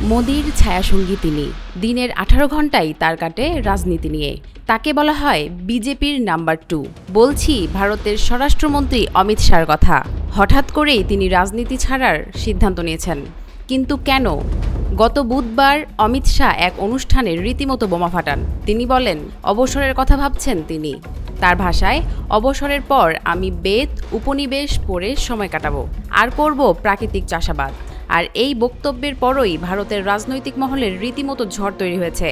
মোদির ছায়াসঙ্গী তিনি। দিনের 18 ঘণ্টাই তার কাটে রাজনীতি নিয়ে। তাকে বলা হয় বিজেপির নাম্বার 2। বলছি ভারতের স্বরাষ্ট্রমন্ত্রী অমিত শাহর কথা। হঠাৎ করেই তিনি রাজনীতি ছাড়ার সিদ্ধান্ত নিয়েছেন। কিন্তু কেন? গত বুধবার অমিত শাহ এক অনুষ্ঠানে রীতিমতো বোমা ফাটান। তিনি বলেন, অবসরের কথা ভাবছেন তিনি। তার ভাষায়, অবসরের পর আমি বেদ উপনিবেশ পড়ে সময় কাটাবো, আর করব প্রাকৃতিক চাষাবাদ। আর এই বক্তব্যের পরই ভারতের রাজনৈতিক মহলের রীতিমতো ঝড় তৈরি হয়েছে।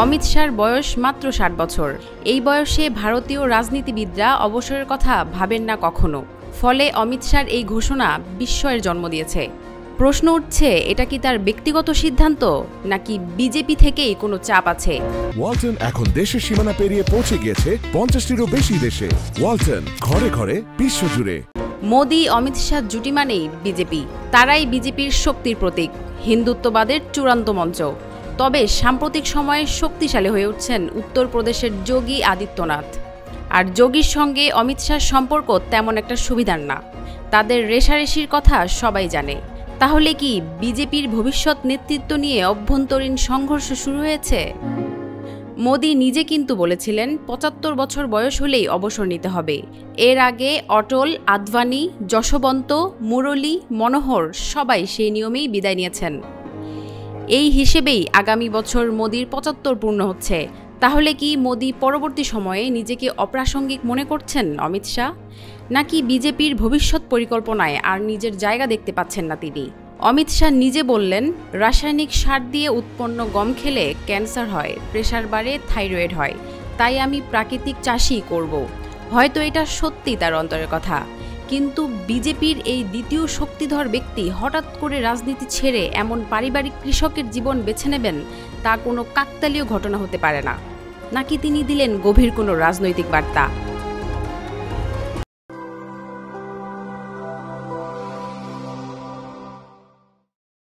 অমিত শাহর বয়স মাত্র 60 বছর। এই বয়সে ভারতীয় রাজনীতিবিদরা অবসরের কথা ভাবেন না কখনো। ফলে অমিত শাহর এই ঘোষণা বিস্ময়ের জন্ম দিয়েছে। প্রশ্ন উঠছে, এটা কি তার ব্যক্তিগত সিদ্ধান্ত, নাকি বিজেপি থেকেই কোনো চাপ আছে? ওয়ালটন এখন দেশের সীমানা পেরিয়ে পৌঁছে গিয়েছে 50টিরও বেশি দেশে। ওয়ালটন, ঘরে ঘরে, বিশ্বজুড়ে। মোদি অমিত শাহ জুটি মানেই বিজেপি। তারাই বিজেপির শক্তির প্রতীক, হিন্দুত্ববাদের চূড়ান্ত মঞ্চ। তবে সাম্প্রতিক সময়ে শক্তিশালী হয়ে উঠছেন উত্তরপ্রদেশের যোগী আদিত্যনাথ। আর যোগীর সঙ্গে অমিত শাহর সম্পর্ক তেমন একটা সুবিধার না। তাদের রেষারেষির কথা সবাই জানে। তাহলে কি বিজেপির ভবিষ্যৎ নেতৃত্ব নিয়ে অভ্যন্তরীণ সংঘর্ষ শুরু হয়েছে? মোদি নিজে কিন্তু বলেছিলেন 75 বছর বয়স হলেই অবসর নিতে হবে। এর আগে অটল, আদভানি, যশবন্ত, মুরলী মনোহর সবাই সেই নিয়মেই বিদায় নিয়েছেন। এই হিসেবেই আগামী বছর মোদির 75 পূর্ণ হচ্ছে। তাহলে কি মোদি পরবর্তী সময়ে নিজেকে অপ্রাসঙ্গিক মনে করছেন অমিত শাহ? নাকি বিজেপির ভবিষ্যৎ পরিকল্পনায় আর নিজের জায়গা দেখতে পাচ্ছেন না তিনি? অমিত শাহ নিজে বললেন, রাসায়নিক সার দিয়ে উৎপন্ন গম খেলে ক্যান্সার হয়, প্রেশার বাড়ে, থাইরয়েড হয়, তাই আমি প্রাকৃতিক চাষই করব। হয়তো এটা সত্যি তার অন্তরের কথা। কিন্তু বিজেপির এই দ্বিতীয় শক্তিধর ব্যক্তি হঠাৎ করে রাজনীতি ছেড়ে এমন পারিবারিক কৃষকের জীবন বেছে নেবেন, তা কোনো কাকতালীয় ঘটনা হতে পারে না। নাকি তিনি দিলেন গভীর কোনো রাজনৈতিক বার্তা?